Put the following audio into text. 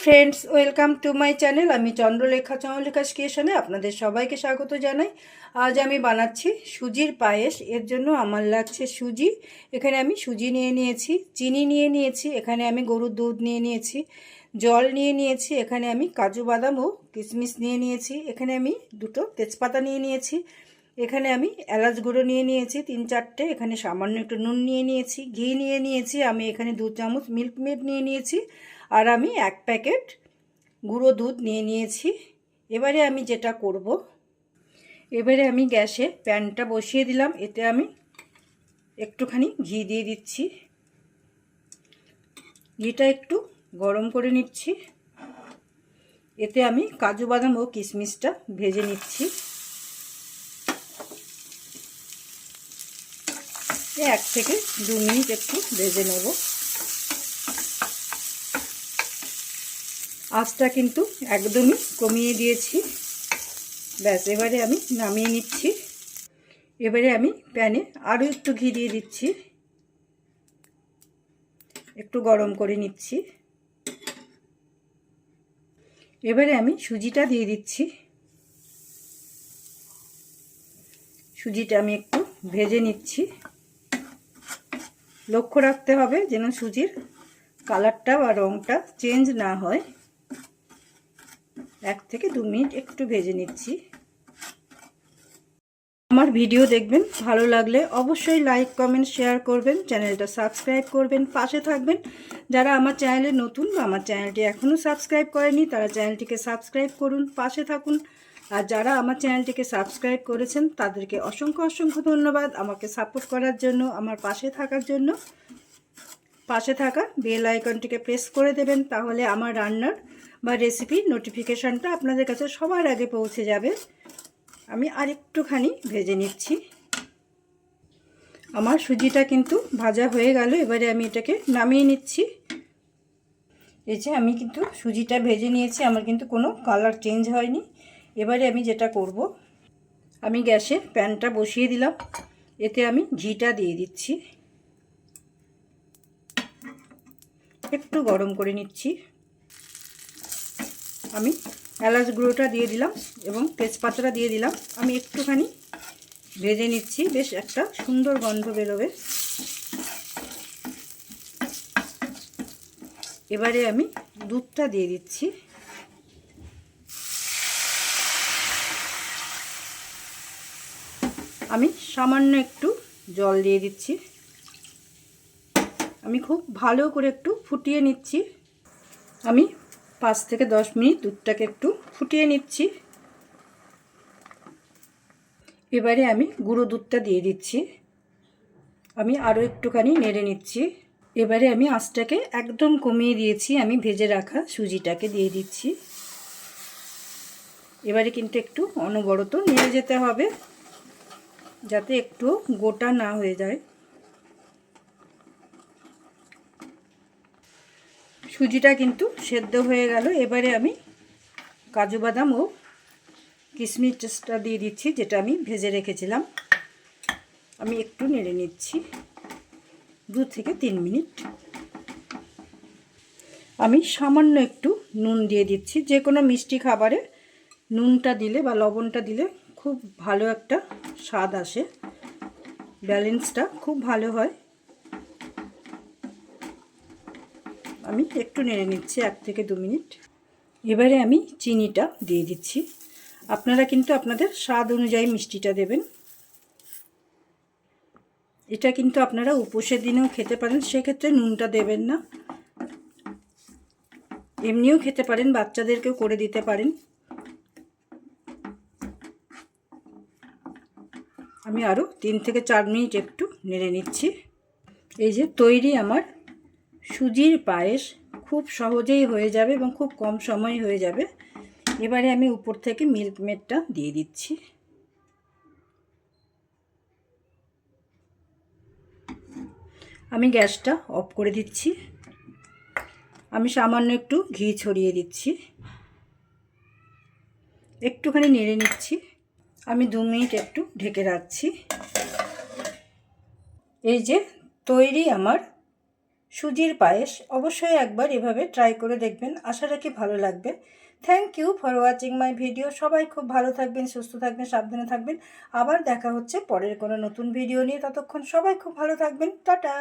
Friends, welcome to my channel. আমি চন্দ্রলেখা ক্রিয়েশনে আপনাদের সবাইকে স্বাগত জানাই। আজ আমি বানাচ্ছি সুজির পায়েস। এর জন্য আমার লাগছে সুজি। এখানে আমি সুজি নিয়ে নিয়েছি, চিনি নিয়ে নিয়েছি, এখানে আমি গরুর দুধ নিয়ে নিয়েছি, জল নিয়ে নিয়েছি, এখানে আমি কাজু বাদাম ও কিশমিশ নিয়ে নিয়েছি, এখানে আমি দুটো তেজপাতা নিয়ে নিয়েছি, এখানে আমি এলাচ গুঁড়ো নিয়ে নিয়েছি 3-4টে, এখানে সামান্য একটু নুন নিয়ে নিয়েছি, ঘি নিয়ে নিয়েছি, আমি এখানে 2 চামচ মিল্ক মেড নিয়ে নিয়েছি, আর আমি 1 প্যাকেট গুঁড়ো দুধ নিয়ে নিয়েছি। এবারে আমি যেটা করব, এবারে আমি গ্যাসে প্যানটা বসিয়ে দিলাম। এতে আমি একটুখানি ঘি দিয়ে দিচ্ছি। ঘিটা একটু গরম করে নিচ্ছি। এতে আমি কাজু বাদাম ও কিশমিশটা ভেজে নিচ্ছি। 1 থেকে 2 মিনিট একটু ভেজে নেব। আঁচটা কিন্তু একদমই কমিয়ে দিয়েছি। ব্যাস, এবারে আমি নামিয়ে নিচ্ছি। এবারে আমি প্যানে আরও একটু ঘি দিয়ে দিচ্ছি, একটু গরম করে নিচ্ছি। এবারে আমি সুজিটা দিয়ে দিচ্ছি। সুজিটা আমি একটু ভেজে নিচ্ছি। লক্ষ্য রাখতে হবে যেন সুজির কালারটা বা রঙটা চেঞ্জ না হয়। 1 থেকে 2 মিনিট একটু ভেজে নিচ্ছি। আমার ভিডিও দেখবেন, ভালো লাগলে অবশ্যই লাইক কমেন্ট শেয়ার করবেন, চ্যানেলটা সাবস্ক্রাইব করবেন, পাশে থাকবেন। যারা আমার চ্যানেলে নতুন বা আমার চ্যানেলটি এখনও সাবস্ক্রাইব করেনি তারা চ্যানেলটিকে সাবস্ক্রাইব করুন, পাশে থাকুন। আর যারা আমার চ্যানেলটিকে সাবস্ক্রাইব করেছেন তাদেরকে অসংখ্য অসংখ্য ধন্যবাদ আমাকে সাপোর্ট করার জন্য, আমার পাশে থাকার জন্য। পাশে থাকা বেল আইকনটিকে প্রেস করে দেবেন, তাহলে আমার রান্নার বা রেসিপির নোটিফিকেশানটা আপনাদের কাছে সবার আগে পৌঁছে যাবে। আমি আরেকটুখানি ভেজে নিচ্ছি। আমার সুজিটা কিন্তু ভাজা হয়ে গেল। এবারে আমি এটাকে নামিয়ে নিচ্ছি। এই যে আমি কিন্তু সুজিটা ভেজে নিয়েছি, আমার কিন্তু কোনো কালার চেঞ্জ হয়নি। এবারে আমি যেটা করব, আমি গ্যাসে প্যানটা বসিয়ে দিলাম। এতে আমি ঘিটা দিয়ে দিচ্ছি, একটু গরম করে নিচ্ছি। আমি এলাচ গুঁড়োটা দিয়ে দিলাম এবং তেজপাতাটা দিয়ে দিলাম। আমি একটুখানি ভেজে নিচ্ছি, বেশ একটা সুন্দর গন্ধ বেরোবে। এবারে আমি দুধটা দিয়ে দিচ্ছি। আমি সামান্য একটু জল দিয়ে দিচ্ছি। আমি খুব ভালো করে একটু ফুটিয়ে নিচ্ছি। আমি 5 থেকে 10 মিনিট দুধটাকে একটু ফুটিয়ে নিচ্ছি। এবারে আমি গুঁড়ো দুধটা দিয়ে দিচ্ছি। আমি আরও একটুখানি নেড়ে নিচ্ছি। এবারে আমি আঁচটাকে একদম কমিয়ে দিয়েছি। আমি ভেজে রাখা সুজিটাকে দিয়ে দিচ্ছি। এবারে কিন্তু একটু অনবরত নেড়ে যেতে হবে, যাতে একটু গোটা না হয়ে যায়। সুজিটা কিন্তু সেদ্ধ হয়ে গেল। এবারে আমি কাজু বাদাম ও কিশমিশটা দিয়ে দিচ্ছি, যেটা আমি ভেজে রেখেছিলাম। আমি একটু নেড়ে নিচ্ছি 2 থেকে 3 মিনিট। আমি সামান্য একটু নুন দিয়ে দিচ্ছি। যে কোনো মিষ্টি খাবারে নুনটা দিলে বা লবণটা দিলে খুব ভালো একটা স্বাদ আসে, ব্যালেন্সটা খুব ভালো হয়। আমি একটু নেড়ে নিচ্ছি 1 থেকে 2 মিনিট। এবারে আমি চিনিটা দিয়ে দিচ্ছি। আপনারা কিন্তু আপনাদের স্বাদ অনুযায়ী মিষ্টিটা দেবেন। এটা কিন্তু আপনারা উপোসের দিনেও খেতে পারেন, সেক্ষেত্রে নুনটা দেবেন না। এমনিও খেতে পারেন, বাচ্চাদেরকেও করে দিতে পারেন। আমি আরও 3 থেকে 4 মিনিট একটু নেড়ে নিচ্ছি। এই যে তৈরি আমার সুজির পায়েস, খুব সহজেই হয়ে যাবে এবং খুব কম সময়ে হয়ে যাবে। এবারে আমি উপর থেকে মিল্ক মেডটা দিয়ে দিচ্ছি। আমি গ্যাসটা অফ করে দিচ্ছি। আমি সামান্য একটু ঘি ছড়িয়ে দিচ্ছি, একটুখানি নেড়ে নিচ্ছি। আমি 2 মিনিট একটু ঢেকে রাখছি। এই যে তৈরি আমার সুজির পায়েস অবশ্যই একবার এভাবে ট্রাই করে দেখবেন। আশা রাখি ভালো লাগবে। Thank you for watching my video. সবাই খুব ভালো থাকবেন, সুস্থ থাকবেন, সাবধানে থাকবেন। আবার দেখা হচ্ছে পরের কোনো নতুন ভিডিও নিয়ে। ততক্ষণ সবাই খুব ভালো থাকবেন। টাটা।